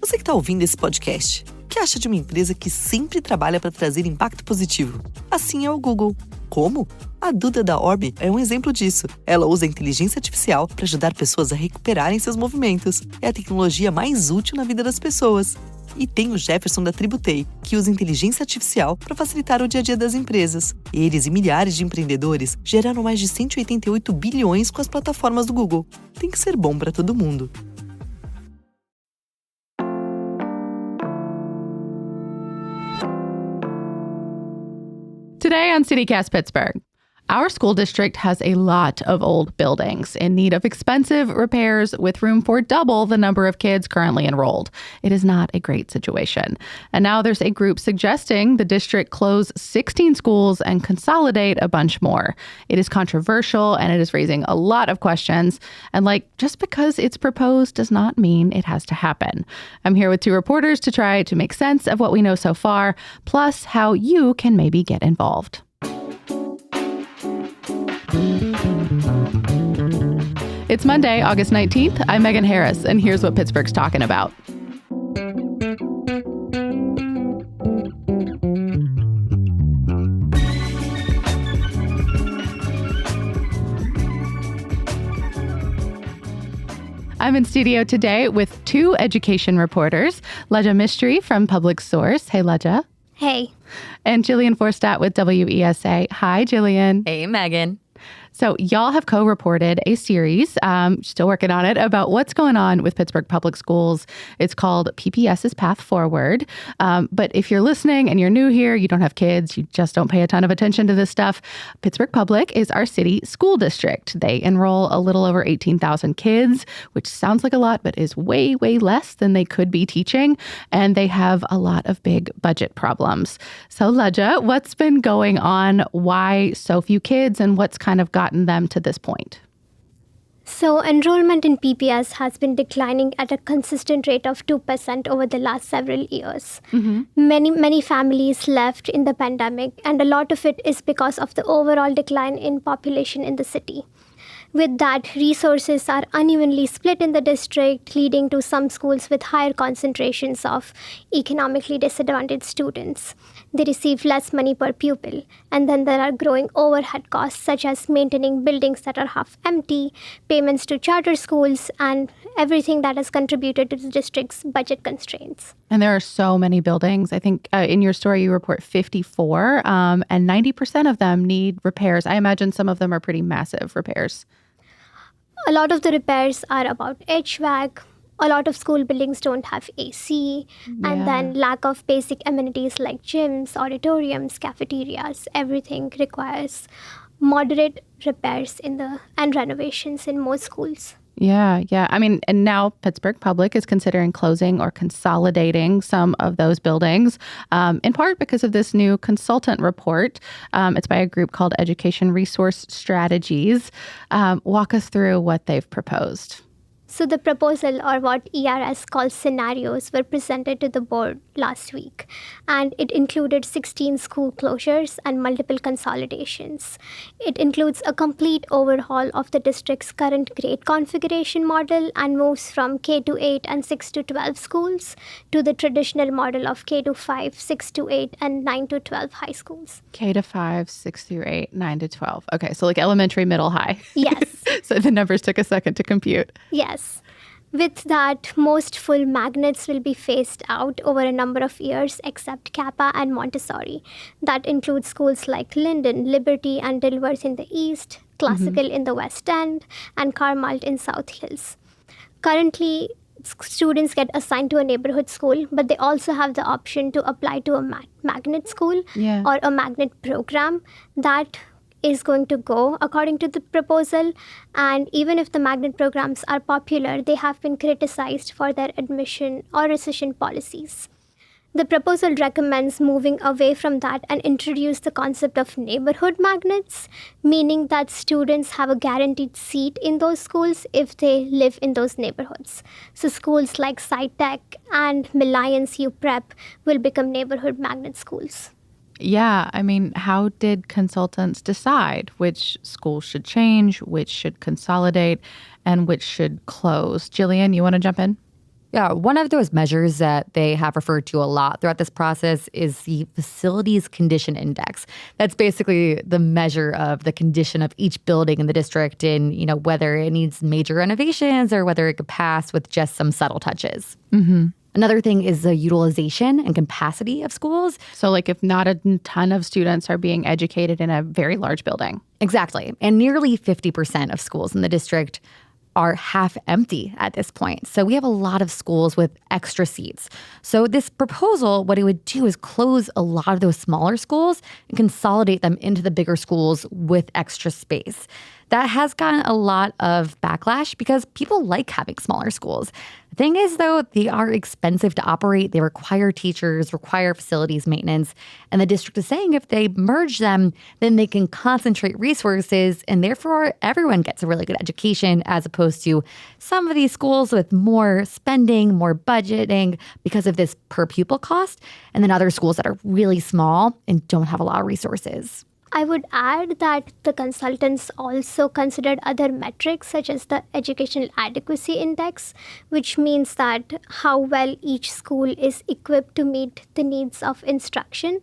Você que está ouvindo esse podcast, o que acha de uma empresa que sempre trabalha para trazer impacto positivo? Assim é o Google. Como? A Duda da Orbi é um exemplo disso. Ela usa a inteligência artificial para ajudar pessoas a recuperarem seus movimentos. É a tecnologia mais útil na vida das pessoas. E tem o Jefferson da Tributei, que usa inteligência artificial para facilitar o dia a dia das empresas. Eles e milhares de empreendedores geraram mais de 188 bilhões com as plataformas do Google. Tem que ser bom para todo mundo. Today on CityCast Pittsburgh, our school district has a lot of old buildings in need of expensive repairs with room for double the number of kids currently enrolled. It is not a great situation. And now there's a group suggesting the district close 16 schools and consolidate a bunch more. It is controversial and it is raising a lot of questions. And just because it's proposed does not mean it has to happen. I'm here with two reporters to try to make sense of what we know so far, plus how you can maybe get involved. It's Monday, August 19th. I'm Megan Harris, and here's what Pittsburgh's talking about. I'm in studio today with two education reporters, Leja Mistry from Public Source. Hey, Leja. Hey. And Jillian Forstat with WESA. Hi, Jillian. Hey, Megan. So y'all have co-reported a series, still working on it, about what's going on with Pittsburgh Public Schools. It's called PPS's Path Forward. But if you're listening and you're new here, you don't have kids, you just don't pay a ton of attention to this stuff, Pittsburgh Public is our city school district. They enroll a little over 18,000 kids, which sounds like a lot, but is way, way less than they could be teaching. And they have a lot of big budget problems. So Leja, what's been going on? Why so few kids, and what's kind of gotten them to this point? So enrollment in PPS has been declining at a consistent rate of 2% over the last several years. Mm-hmm. Many families left in the pandemic, and a lot of it is because of the overall decline in population in the city. With that, resources are unevenly split in the district, leading to some schools with higher concentrations of economically disadvantaged students. They receive less money per pupil. And then there are growing overhead costs, such as maintaining buildings that are half empty, payments to charter schools, and everything that has contributed to the district's budget constraints. And there are so many buildings. I think in your story, you report 54, and 90% of them need repairs. I imagine some of them are pretty massive repairs. A lot of the repairs are about HVAC. A lot of school buildings don't have AC. Yeah. And then lack of basic amenities like gyms, auditoriums, cafeterias. Everything requires moderate repairs and renovations in most schools. Yeah. I mean, and now Pittsburgh Public is considering closing or consolidating some of those buildings, in part because of this new consultant report. It's by a group called Education Resource Strategies. Walk us through what they've proposed. So the proposal, or what ERS calls scenarios, were presented to the board last week, and it included 16 school closures and multiple consolidations. It includes a complete overhaul of the district's current grade configuration model and moves from K-8 and 6-12 schools to the traditional model of K-5, 6-8, and 9-12 high schools. K-5, 6-8, 9-12. Okay, so like elementary, middle, high. Yes. So the numbers took a second to compute. Yes. With that, most full magnets will be phased out over a number of years, except Kappa and Montessori. That includes schools like Linden, Liberty, and Dilworth in the east, Classical in the West End, and Carmalt in South Hills. Currently, students get assigned to a neighborhood school, but they also have the option to apply to a magnet school or a magnet program. That is going to go according to the proposal. And even if the magnet programs are popular, they have been criticized for their admission or rescission policies. The proposal recommends moving away from that and introduce the concept of neighborhood magnets, meaning that students have a guaranteed seat in those schools if they live in those neighborhoods. So schools like SciTech and Milliance U Prep will become neighborhood magnet schools. Yeah, I mean, how did consultants decide which schools should change, which should consolidate, and which should close? Jillian, you want to jump in? Yeah, one of those measures that they have referred to a lot throughout this process is the Facilities Condition Index. That's basically the measure of the condition of each building in the district and, whether it needs major renovations or whether it could pass with just some subtle touches. Mm-hmm. Another thing is the utilization and capacity of schools. So like if not a ton of students are being educated in a very large building. Exactly. And nearly 50% of schools in the district are half empty at this point. So we have a lot of schools with extra seats. So this proposal, what it would do is close a lot of those smaller schools and consolidate them into the bigger schools with extra space. That has gotten a lot of backlash because people like having smaller schools. The thing is, though, they are expensive to operate. They require teachers, require facilities maintenance. And the district is saying if they merge them, then they can concentrate resources and therefore everyone gets a really good education as opposed to some of these schools with more spending, more budgeting because of this per pupil cost, and then other schools that are really small and don't have a lot of resources. I would add that the consultants also considered other metrics such as the Educational Adequacy Index, which means that how well each school is equipped to meet the needs of instruction.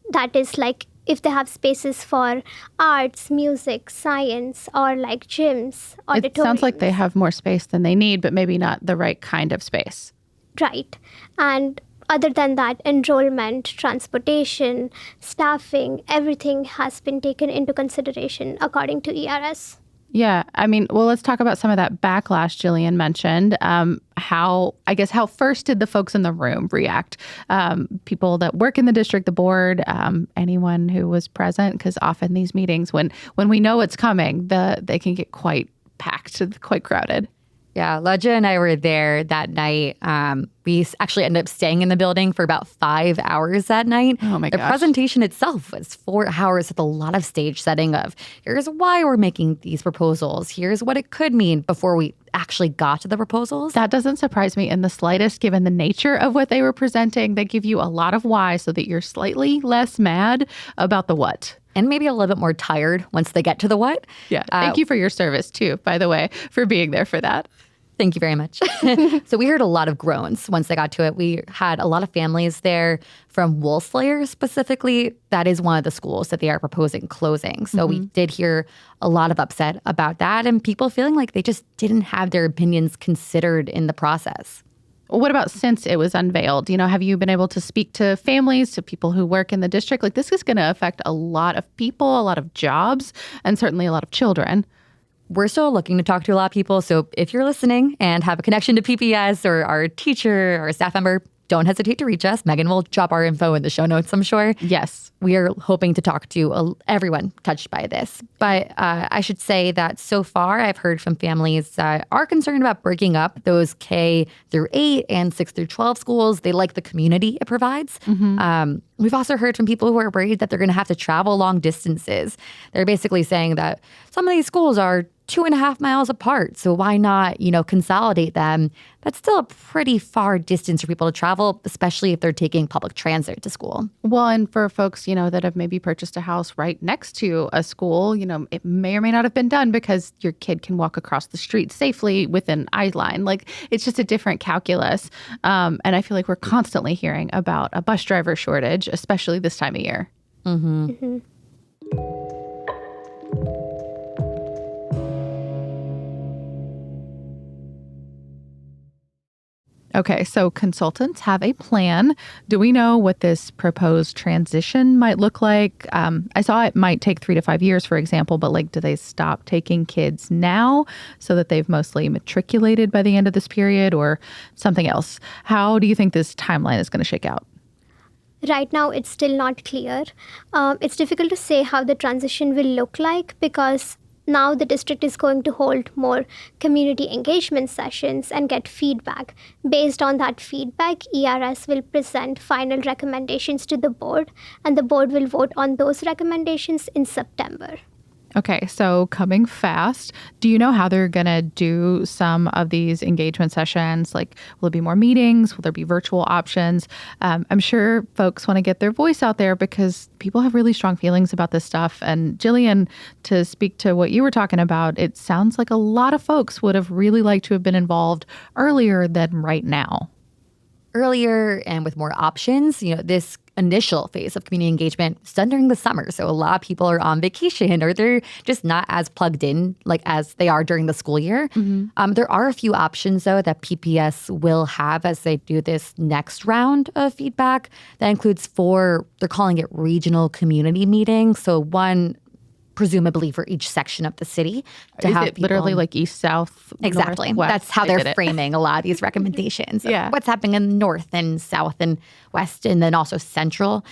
That is like if they have spaces for arts, music, science, or like gyms, auditoriums. It sounds like they have more space than they need, but maybe not the right kind of space. Right. And other than that, enrollment, transportation, staffing, everything has been taken into consideration according to ERS. Yeah. I mean, well, let's talk about some of that backlash Jillian mentioned. How first did the folks in the room react? People that work in the district, the board, anyone who was present, because often these meetings, when we know it's coming, they can get quite packed, quite crowded. Yeah, Ledja and I were there that night. We actually ended up staying in the building for about 5 hours that night. Oh my gosh. The presentation itself was 4 hours with a lot of stage setting of here's why we're making these proposals. Here's what it could mean before we actually got to the proposals. That doesn't surprise me in the slightest, given the nature of what they were presenting. They give you a lot of why so that you're slightly less mad about the what. And maybe a little bit more tired once they get to the what. Yeah. Thank you for your service, too, by the way, for being there for that. Thank you very much. So we heard a lot of groans once they got to it. We had a lot of families there from Woolslayer specifically. That is one of the schools that they are proposing closing. So we did hear a lot of upset about that and people feeling like they just didn't have their opinions considered in the process. What about since it was unveiled? Have you been able to speak to families, to people who work in the district? Like, this is going to affect a lot of people, a lot of jobs, and certainly a lot of children. We're still looking to talk to a lot of people. So if you're listening and have a connection to PPS or our teacher or a staff member, don't hesitate to reach us. Megan will drop our info in the show notes, I'm sure. Yes. We are hoping to talk to everyone touched by this. But I should say that so far I've heard from families that are concerned about breaking up those K through 8 and 6 through 12 schools. They like the community it provides. We've also heard from people who are worried that they're going to have to travel long distances. They're basically saying that some of these schools are 2.5 miles apart. So why not, consolidate them? That's still a pretty far distance for people to travel, especially if they're taking public transit to school. Well, and for folks, that have maybe purchased a house right next to a school, it may or may not have been done because your kid can walk across the street safely with an eye line. Like, it's just a different calculus. And I feel like we're constantly hearing about a bus driver shortage, especially this time of year. Okay, so consultants have a plan. Do we know what this proposed transition might look like? I saw it might take 3 to 5 years, for example, but do they stop taking kids now so that they've mostly matriculated by the end of this period or something else? How do you think this timeline is going to shake out? Right now, it's still not clear. It's difficult to say how the transition will look like because now the district is going to hold more community engagement sessions and get feedback. Based on that feedback, ERS will present final recommendations to the board, and the board will vote on those recommendations in September. Okay, so coming fast, do you know how they're going to do some of these engagement sessions? Like, will it be more meetings? Will there be virtual options? I'm sure folks want to get their voice out there because people have really strong feelings about this stuff. And Jillian, to speak to what you were talking about, it sounds like a lot of folks would have really liked to have been involved earlier than right now. Earlier and with more options, this initial phase of community engagement is done during the summer. So a lot of people are on vacation or they're just not as plugged in like as they are during the school year. There are a few options, though, that PPS will have as they do this next round of feedback. That includes 4, they're calling it regional community meetings. So one presumably for each section of the city. Is it literally like east, south, exactly. north, west? That's how they're framing a lot of these recommendations. Yeah. What's happening in north and south and west and then also central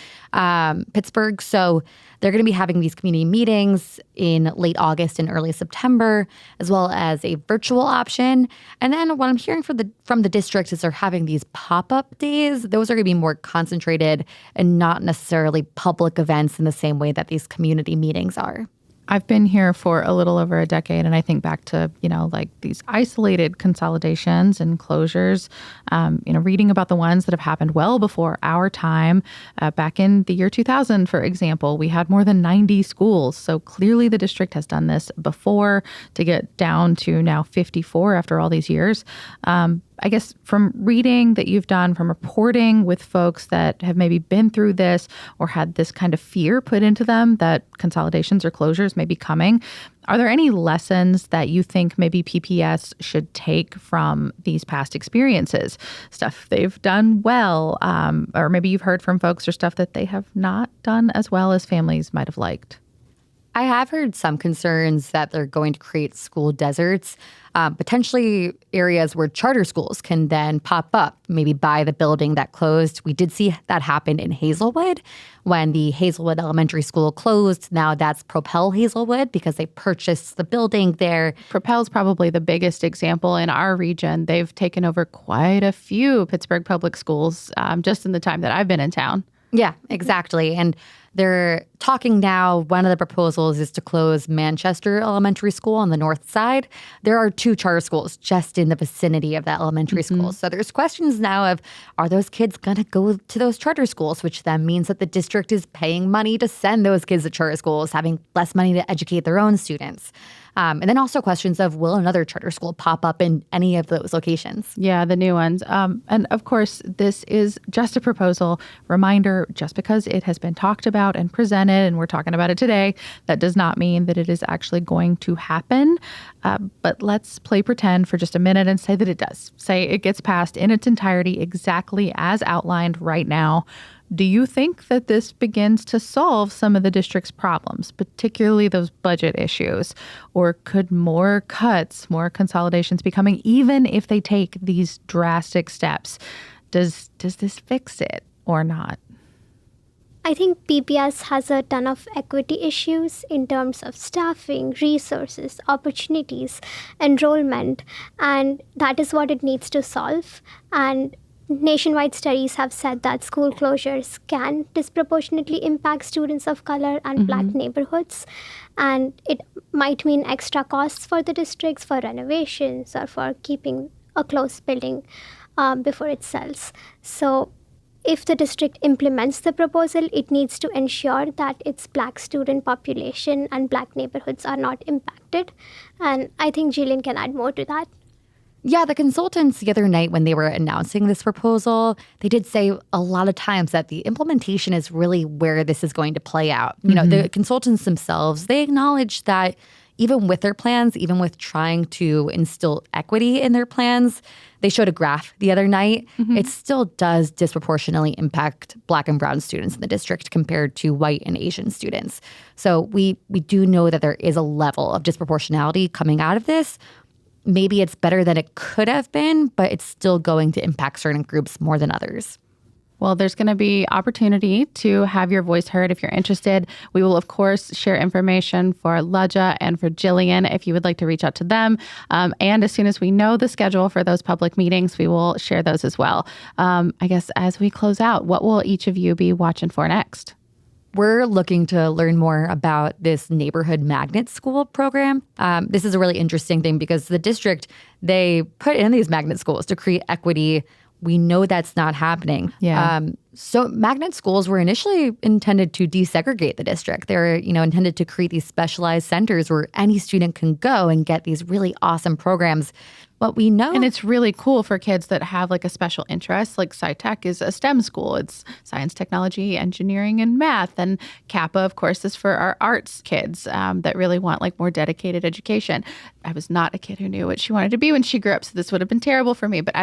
Pittsburgh. So they're going to be having these community meetings in late August and early September, as well as a virtual option. And then what I'm hearing from the district is they're having these pop-up days. Those are going to be more concentrated and not necessarily public events in the same way that these community meetings are. I've been here for a little over a decade, and I think back to, like these isolated consolidations and closures, reading about the ones that have happened well before our time. Back in the year 2000, for example, we had more than 90 schools. So clearly the district has done this before to get down to now 54 after all these years. I guess from reading that you've done, from reporting with folks that have maybe been through this or had this kind of fear put into them that consolidations or closures may be coming, are there any lessons that you think maybe PPS should take from these past experiences? Stuff they've done well, or maybe you've heard from folks or stuff that they have not done as well as families might have liked? I have heard some concerns that they're going to create school deserts, potentially areas where charter schools can then pop up, maybe buy the building that closed. We did see that happen in Hazelwood when the Hazelwood Elementary School closed. Now that's Propel Hazelwood because they purchased the building there. Propel's probably the biggest example in our region. They've taken over quite a few Pittsburgh public schools just in the time that I've been in town. Yeah, exactly. And they're talking now, one of the proposals is to close Manchester Elementary School on the north side. There are 2 charter schools just in the vicinity of that elementary school. So there's questions now of, are those kids going to go to those charter schools, which then means that the district is paying money to send those kids to charter schools, having less money to educate their own students. And then also questions of, will another charter school pop up in any of those locations? Yeah, the new ones. And of course, this is just a proposal. Reminder, just because it has been talked about and presented, and we're talking about it today, that does not mean that it is actually going to happen. But let's play pretend for just a minute and say that it does. Say it gets passed in its entirety exactly as outlined right now. Do you think that this begins to solve some of the district's problems, particularly those budget issues? Or could more cuts, more consolidations be coming, even if they take these drastic steps? Does this fix it or not? I think PPS has a ton of equity issues in terms of staffing, resources, opportunities, enrollment, and that is what it needs to solve. And nationwide studies have said that school closures can disproportionately impact students of color and Black neighborhoods. And it might mean extra costs for the districts for renovations or for keeping a closed building before it sells. So if the district implements the proposal, it needs to ensure that its Black student population and Black neighborhoods are not impacted. And I think Jillian can add more to that. Yeah, the consultants the other night when they were announcing this proposal, they did say a lot of times that the implementation is really where this is going to play out. The consultants themselves, they acknowledge that even with their plans, even with trying to instill equity in their plans, they showed a graph the other night. It still does disproportionately impact Black and brown students in the district compared to white and Asian students. So we do know that there is a level of disproportionality coming out of this. Maybe it's better than it could have been, but it's still going to impact certain groups more than others. Well, there's going to be opportunity to have your voice heard if you're interested. We will, of course, share information for Laja and for Jillian if you would like to reach out to them. And as soon as we know the schedule for those public meetings, we will share those as well. I guess as we close out, what will each of you be watching for next? we're looking to learn more about this neighborhood magnet school program. This is a really interesting thing because the district, they put in these magnet schools to create equity. We know that's not happening. Yeah. So magnet schools were initially intended to desegregate the district. They're, intended to create these specialized centers where any student can go and get these really awesome programs. What we know, and it's really cool for kids that have like a special interest. Like SciTech is a STEM school. It's science, technology, engineering, and math. And Kappa, of course, is for our arts kids that really want like more dedicated education. I was not a kid who knew what she wanted to be when she grew up, so this would have been terrible for me. But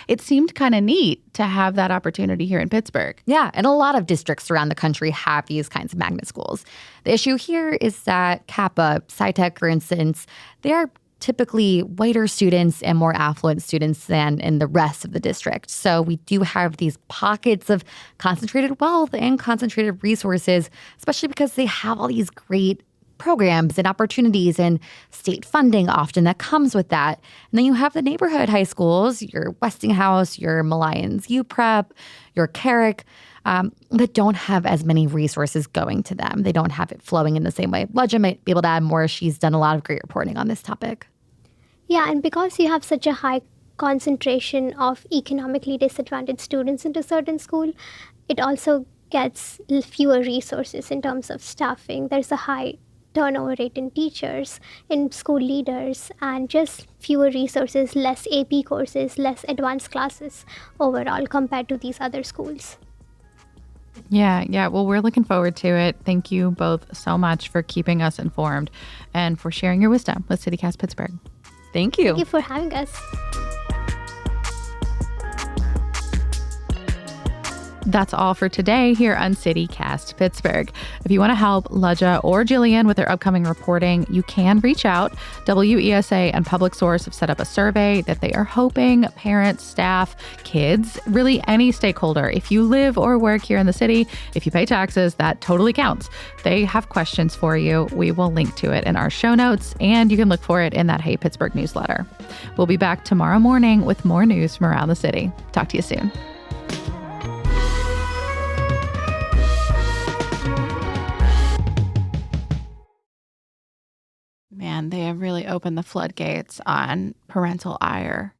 it seemed kind of neat to have that opportunity here in Pittsburgh. Yeah, and a lot of districts around the country have these kinds of magnet schools. The issue here is that Kappa, SciTech, for instance, they are typically whiter students and more affluent students than in the rest of the district. So we do have these pockets of concentrated wealth and concentrated resources, especially because they have all these great programs and opportunities and state funding often that comes with that. And then you have the neighborhood high schools, your Westinghouse, your Malayans U Prep, your Carrick, that don't have as many resources going to them. They don't have it flowing in the same way. Ledja might be able to add more. She's done a lot of great reporting on this topic. Yeah, and because you have such a high concentration of economically disadvantaged students into certain school, it also gets fewer resources in terms of staffing. There's a high turnover rate in teachers, in school leaders, and just fewer resources, less AP courses, less advanced classes overall compared to these other schools. Yeah. Well, we're looking forward to it. Thank you both so much for keeping us informed and for sharing your wisdom with CityCast Pittsburgh. Thank you. Thank you for having us. That's all for today here on CityCast Pittsburgh. If you want to help Ledja or Jillian with their upcoming reporting, you can reach out. WESA and Public Source have set up a survey that they are hoping parents, staff, kids, really any stakeholder, if you live or work here in the city, if you pay taxes, that totally counts. They have questions for you. We will link to it in our show notes, and you can look for it in that Hey Pittsburgh newsletter. We'll be back tomorrow morning with more news from around the city. Talk to you soon. Man, they have really opened the floodgates on parental ire